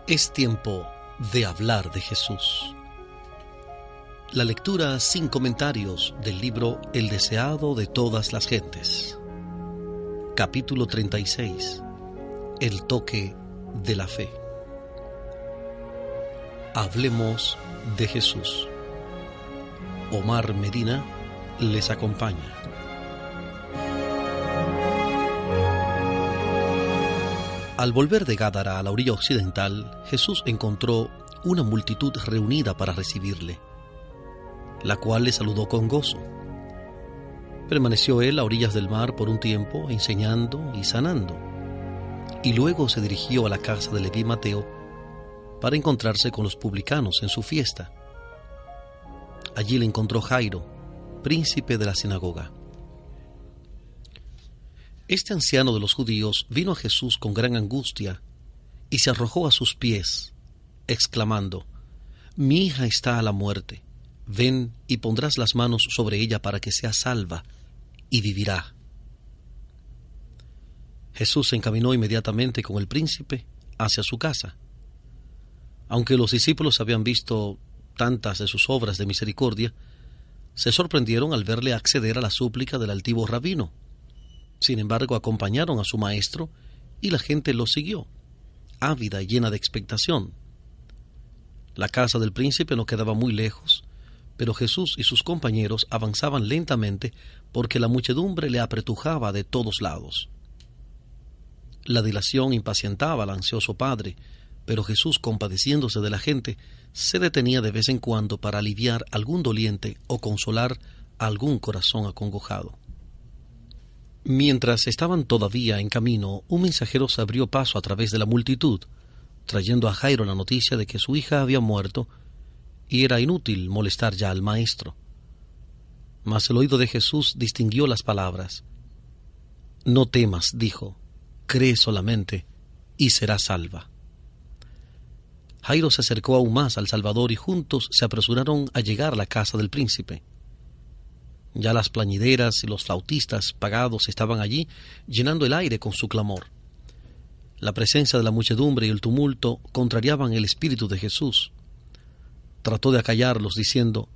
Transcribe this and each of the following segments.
Es tiempo de hablar de Jesús. La lectura sin comentarios del libro El deseado de todas las gentes. Capítulo 36. El toque de la fe. Hablemos de Jesús. Omar Medina les acompaña. Al volver de Gádara a la orilla occidental, Jesús encontró una multitud reunida para recibirle, la cual le saludó con gozo. Permaneció él a orillas del mar por un tiempo, enseñando y sanando, y luego se dirigió a la casa de Leví Mateo para encontrarse con los publicanos en su fiesta. Allí le encontró Jairo, príncipe de la sinagoga. Este anciano de los judíos vino a Jesús con gran angustia y se arrojó a sus pies, exclamando: «Mi hija está a la muerte. Ven y pondrás las manos sobre ella para que sea salva y vivirá». Jesús se encaminó inmediatamente con el príncipe hacia su casa. Aunque los discípulos habían visto tantas de sus obras de misericordia, se sorprendieron al verle acceder a la súplica del altivo rabino. Sin embargo, acompañaron a su maestro y la gente lo siguió, ávida y llena de expectación. La casa del príncipe no quedaba muy lejos, pero Jesús y sus compañeros avanzaban lentamente porque la muchedumbre le apretujaba de todos lados. La dilación impacientaba al ansioso padre, pero Jesús, compadeciéndose de la gente, se detenía de vez en cuando para aliviar algún doliente o consolar algún corazón acongojado. Mientras estaban todavía en camino, un mensajero se abrió paso a través de la multitud, trayendo a Jairo la noticia de que su hija había muerto y era inútil molestar ya al maestro. Mas el oído de Jesús distinguió las palabras. «No temas», dijo, «cree solamente y serás salva». Jairo se acercó aún más al Salvador y juntos se apresuraron a llegar a la casa del príncipe. Ya las plañideras y los flautistas pagados estaban allí, llenando el aire con su clamor. La presencia de la muchedumbre y el tumulto contrariaban el espíritu de Jesús. Trató de acallarlos, diciendo: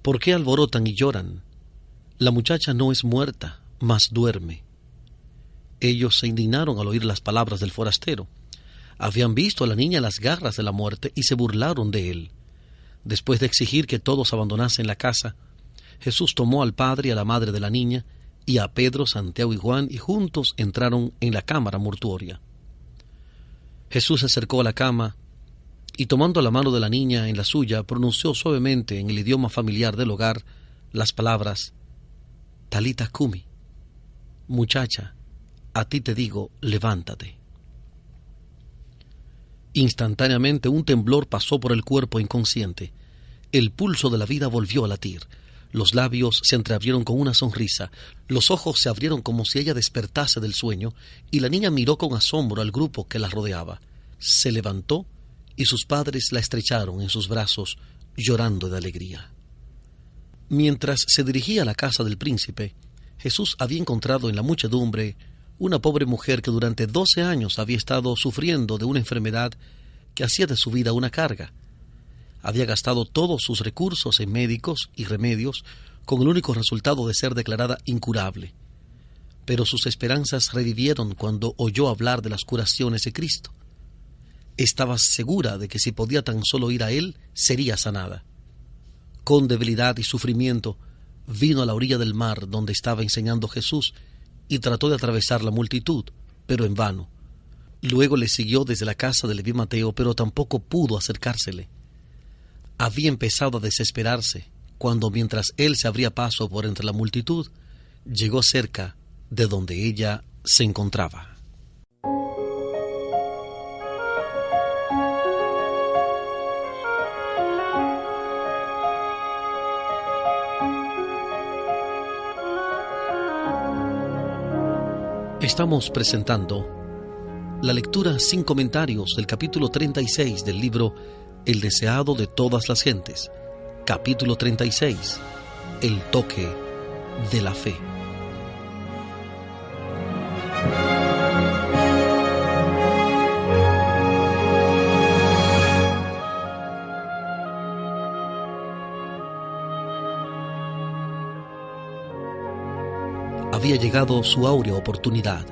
«¿Por qué alborotan y lloran? La muchacha no es muerta, mas duerme». Ellos se indignaron al oír las palabras del forastero. Habían visto a la niña en las garras de la muerte y se burlaron de él. Después de exigir que todos abandonasen la casa, Jesús tomó al padre y a la madre de la niña, y a Pedro, Santiago y Juan, y juntos entraron en la cámara mortuoria. Jesús se acercó a la cama, y tomando la mano de la niña en la suya, pronunció suavemente en el idioma familiar del hogar las palabras: «Talita cumi», «Muchacha, a ti te digo, levántate». Instantáneamente un temblor pasó por el cuerpo inconsciente. El pulso de la vida volvió a latir. Los labios se entreabrieron con una sonrisa, los ojos se abrieron como si ella despertase del sueño, y la niña miró con asombro al grupo que la rodeaba. Se levantó y sus padres la estrecharon en sus brazos, llorando de alegría. Mientras se dirigía a la casa del príncipe, Jesús había encontrado en la muchedumbre una pobre mujer que durante 12 años había estado sufriendo de una enfermedad que hacía de su vida una carga. Había gastado todos sus recursos en médicos y remedios con el único resultado de ser declarada incurable. Pero sus esperanzas revivieron cuando oyó hablar de las curaciones de Cristo. Estaba segura de que si podía tan solo ir a Él, sería sanada. Con debilidad y sufrimiento, vino a la orilla del mar donde estaba enseñando Jesús y trató de atravesar la multitud, pero en vano. Luego le siguió desde la casa de Leví Mateo, pero tampoco pudo acercársele. Había empezado a desesperarse cuando, mientras él se abría paso por entre la multitud, llegó cerca de donde ella se encontraba. Estamos presentando la lectura sin comentarios del capítulo 36 del libro El deseado de todas las gentes. Capítulo 36. El toque de la fe. Había llegado su áurea oportunidad.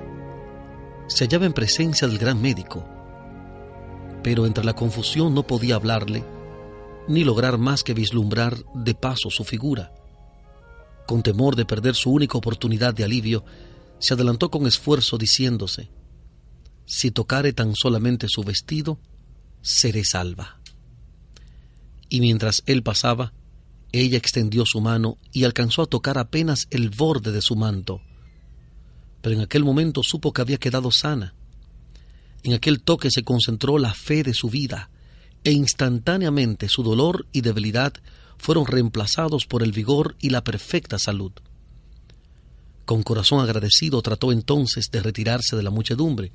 Se hallaba en presencia del gran médico, pero entre la confusión no podía hablarle, ni lograr más que vislumbrar de paso su figura. Con temor de perder su única oportunidad de alivio, se adelantó con esfuerzo diciéndose: si tocare tan solamente su vestido, seré salva. Y mientras él pasaba, ella extendió su mano y alcanzó a tocar apenas el borde de su manto. Pero en aquel momento supo que había quedado sana. En aquel toque se concentró la fe de su vida, e instantáneamente su dolor y debilidad fueron reemplazados por el vigor y la perfecta salud. Con corazón agradecido trató entonces de retirarse de la muchedumbre,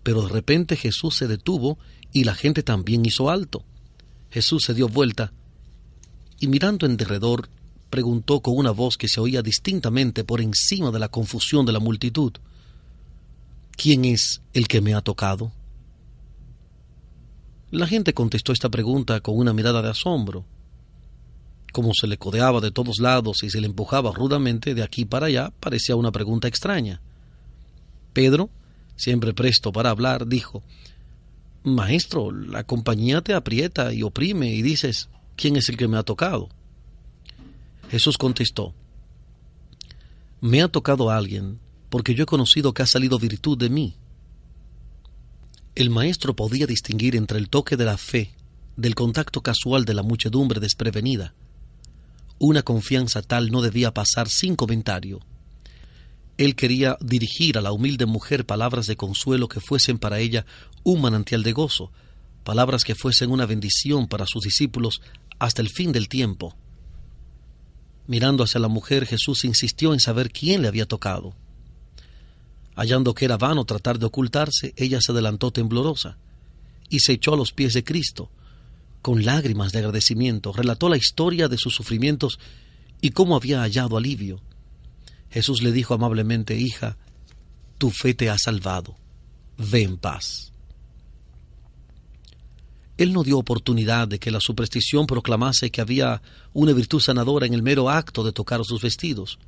pero de repente Jesús se detuvo y la gente también hizo alto. Jesús se dio vuelta y, mirando en derredor, preguntó con una voz que se oía distintamente por encima de la confusión de la multitud: ¿quién es el que me ha tocado? La gente contestó esta pregunta con una mirada de asombro. Como se le codeaba de todos lados y se le empujaba rudamente de aquí para allá, parecía una pregunta extraña. Pedro, siempre presto para hablar, dijo: Maestro, la compañía te aprieta y oprime y dices: ¿quién es el que me ha tocado? Jesús contestó: me ha tocado a alguien, porque yo he conocido que ha salido virtud de mí. El maestro podía distinguir entre el toque de la fe del contacto casual de la muchedumbre desprevenida. Una confianza tal no debía pasar sin comentario. Él quería dirigir a la humilde mujer palabras de consuelo que fuesen para ella un manantial de gozo, palabras que fuesen una bendición para sus discípulos hasta el fin del tiempo. Mirando hacia la mujer, Jesús insistió en saber quién le había tocado. Hallando que era vano tratar de ocultarse, ella se adelantó temblorosa y se echó a los pies de Cristo. Con lágrimas de agradecimiento, relató la historia de sus sufrimientos y cómo había hallado alivio. Jesús le dijo amablemente: hija, tu fe te ha salvado. Ve en paz. Él no dio oportunidad de que la superstición proclamase que había una virtud sanadora en el mero acto de tocar sus vestidos.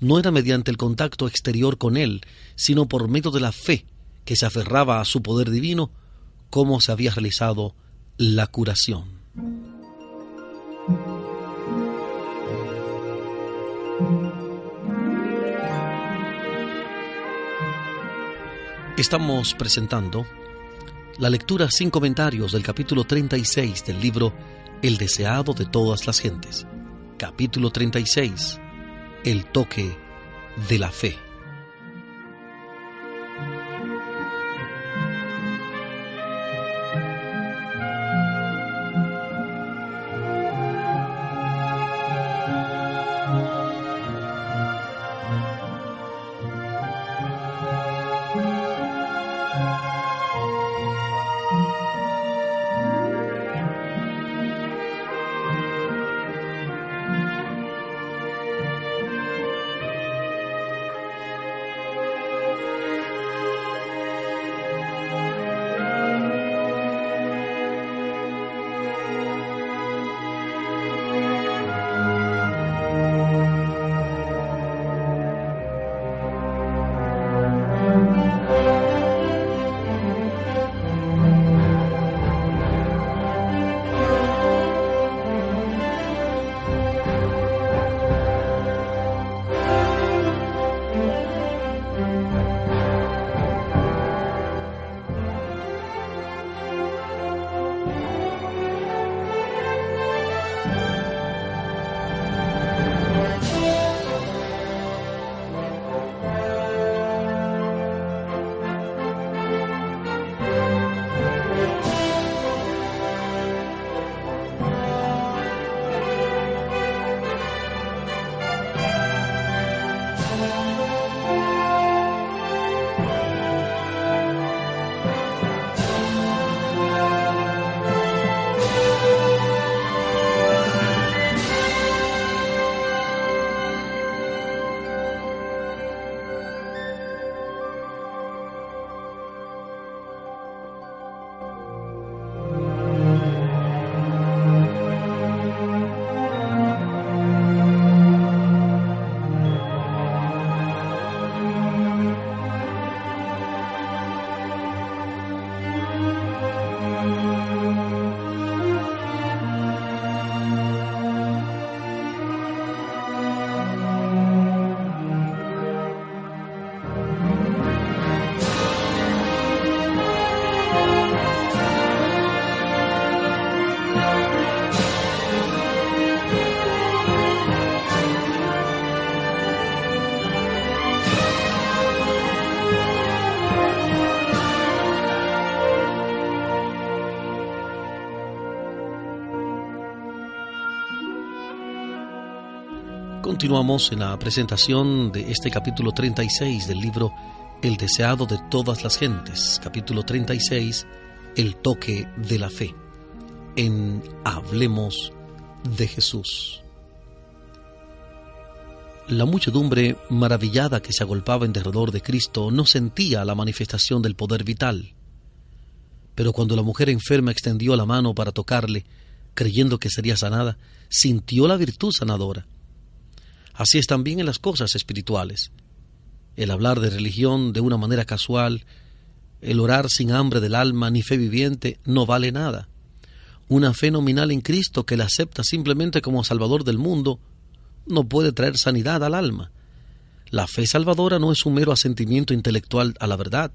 No era mediante el contacto exterior con él, sino por medio de la fe que se aferraba a su poder divino, cómo se había realizado la curación. Estamos presentando la lectura sin comentarios del capítulo 36 del libro El deseado de todas las gentes. Capítulo 36. El toque de la fe. Continuamos en la presentación de este capítulo 36 del libro El deseado de todas las gentes, capítulo 36, El toque de la fe, en Hablemos de Jesús. La muchedumbre maravillada que se agolpaba en derredor de Cristo no sentía la manifestación del poder vital. Pero cuando la mujer enferma extendió la mano para tocarle, creyendo que sería sanada, sintió la virtud sanadora. Así es también en las cosas espirituales. El hablar de religión de una manera casual, el orar sin hambre del alma ni fe viviente, no vale nada. Una fe nominal en Cristo que la acepta simplemente como Salvador del mundo no puede traer sanidad al alma. La fe salvadora no es un mero asentimiento intelectual a la verdad.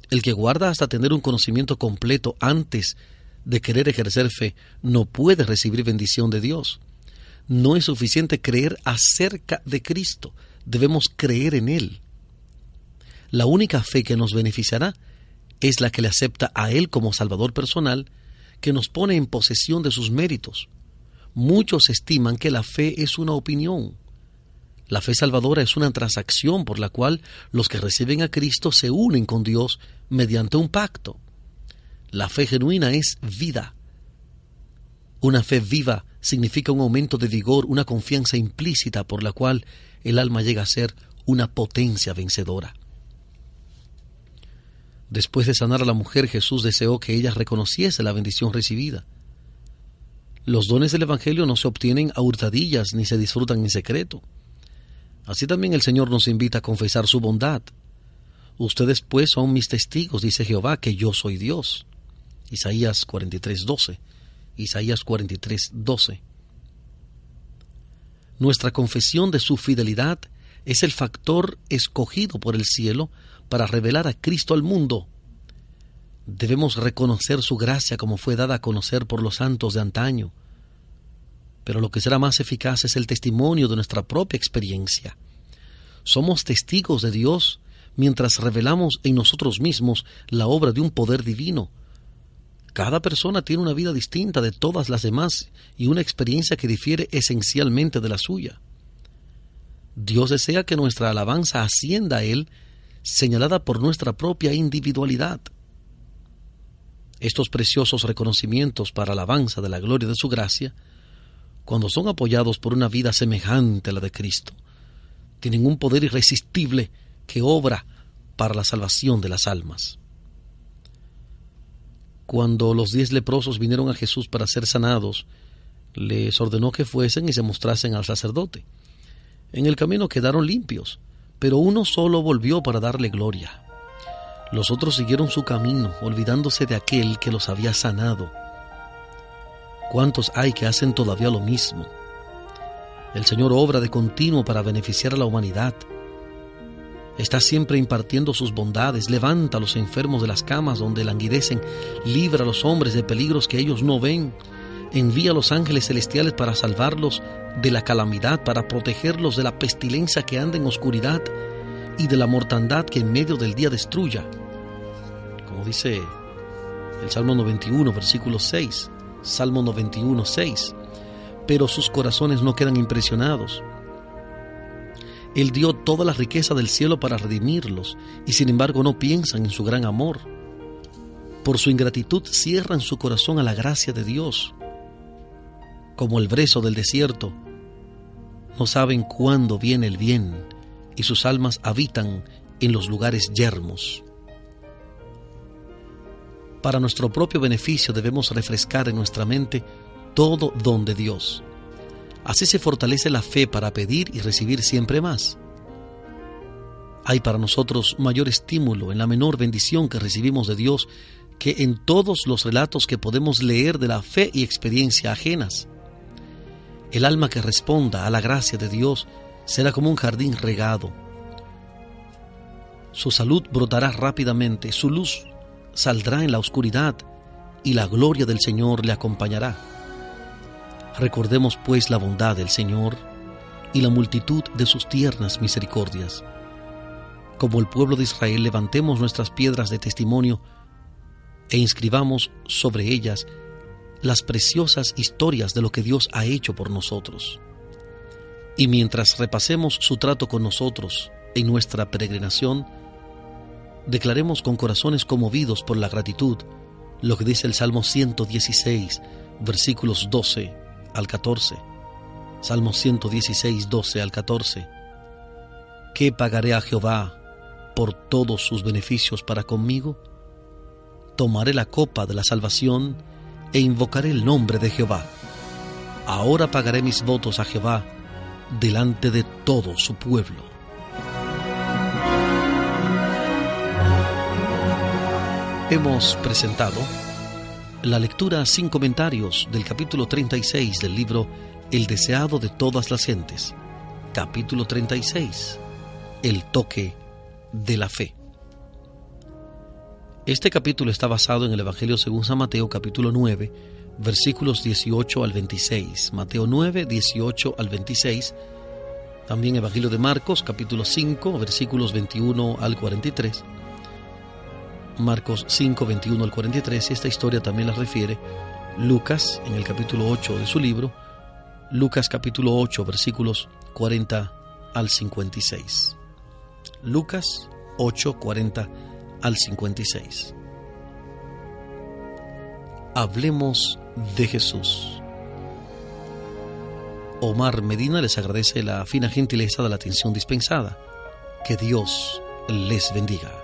El que guarda hasta tener un conocimiento completo antes de querer ejercer fe no puede recibir bendición de Dios. No es suficiente creer acerca de Cristo, debemos creer en Él. La única fe que nos beneficiará es la que le acepta a Él como Salvador personal, que nos pone en posesión de sus méritos. Muchos estiman que la fe es una opinión. La fe salvadora es una transacción por la cual los que reciben a Cristo se unen con Dios mediante un pacto. La fe genuina es vida. Una fe viva significa un aumento de vigor, una confianza implícita por la cual el alma llega a ser una potencia vencedora. Después de sanar a la mujer, Jesús deseó que ella reconociese la bendición recibida. Los dones del Evangelio no se obtienen a hurtadillas ni se disfrutan en secreto. Así también el Señor nos invita a confesar su bondad. Ustedes pues son mis testigos, dice Jehová, que yo soy Dios. Isaías 43:12. Isaías 43:12. Nuestra confesión de su fidelidad es el factor escogido por el cielo para revelar a Cristo al mundo. Debemos reconocer su gracia como fue dada a conocer por los santos de antaño. Pero lo que será más eficaz es el testimonio de nuestra propia experiencia. Somos testigos de Dios mientras revelamos en nosotros mismos la obra de un poder divino. Cada persona tiene una vida distinta de todas las demás y una experiencia que difiere esencialmente de la suya. Dios desea que nuestra alabanza ascienda a Él, señalada por nuestra propia individualidad. Estos preciosos reconocimientos para alabanza de la gloria de su gracia, cuando son apoyados por una vida semejante a la de Cristo, tienen un poder irresistible que obra para la salvación de las almas. Cuando los 10 leprosos vinieron a Jesús para ser sanados, les ordenó que fuesen y se mostrasen al sacerdote. En el camino quedaron limpios, pero uno solo volvió para darle gloria. Los otros siguieron su camino, olvidándose de aquel que los había sanado. ¿Cuántos hay que hacen todavía lo mismo? El Señor obra de continuo para beneficiar a la humanidad. Está siempre impartiendo sus bondades, levanta a los enfermos de las camas donde languidecen, libra a los hombres de peligros que ellos no ven, envía a los ángeles celestiales para salvarlos de la calamidad, para protegerlos de la pestilencia que anda en oscuridad y de la mortandad que en medio del día destruya. Como dice el Salmo 91, versículo 6, Salmo 91, 6, pero sus corazones no quedan impresionados. Él dio toda la riqueza del cielo para redimirlos, y sin embargo no piensan en su gran amor. Por su ingratitud cierran su corazón a la gracia de Dios. Como el brezo del desierto, no saben cuándo viene el bien, y sus almas habitan en los lugares yermos. Para nuestro propio beneficio debemos refrescar en nuestra mente todo don de Dios. Así se fortalece la fe para pedir y recibir siempre más. Hay para nosotros mayor estímulo en la menor bendición que recibimos de Dios que en todos los relatos que podemos leer de la fe y experiencia ajenas. El alma que responda a la gracia de Dios será como un jardín regado. Su salud brotará rápidamente, su luz saldrá en la oscuridad y la gloria del Señor le acompañará. Recordemos pues la bondad del Señor y la multitud de sus tiernas misericordias. Como el pueblo de Israel, levantemos nuestras piedras de testimonio e inscribamos sobre ellas las preciosas historias de lo que Dios ha hecho por nosotros. Y mientras repasemos su trato con nosotros en nuestra peregrinación, declaremos con corazones conmovidos por la gratitud lo que dice el Salmo 116, versículos 12 al 14. Salmo 116, 12 al 14. ¿Qué pagaré a Jehová por todos sus beneficios para conmigo? Tomaré la copa de la salvación e invocaré el nombre de Jehová. Ahora pagaré mis votos a Jehová delante de todo su pueblo. Hemos presentado la lectura sin comentarios del capítulo 36 del libro El deseado de todas las gentes. Capítulo 36. El toque de la fe. Este capítulo está basado en el Evangelio según San Mateo, capítulo 9, versículos 18 al 26. Mateo 9, 18 al 26. También Evangelio de Marcos, capítulo 5, versículos 21 al 43. Marcos 5, 21 al 43. Esta historia también la refiere Lucas en el capítulo 8 de su libro. Lucas capítulo 8, versículos 40 al 56. Lucas 8, 40 al 56. Hablemos de Jesús. Omar Medina les agradece la fina gentileza de la atención dispensada. Que Dios les bendiga.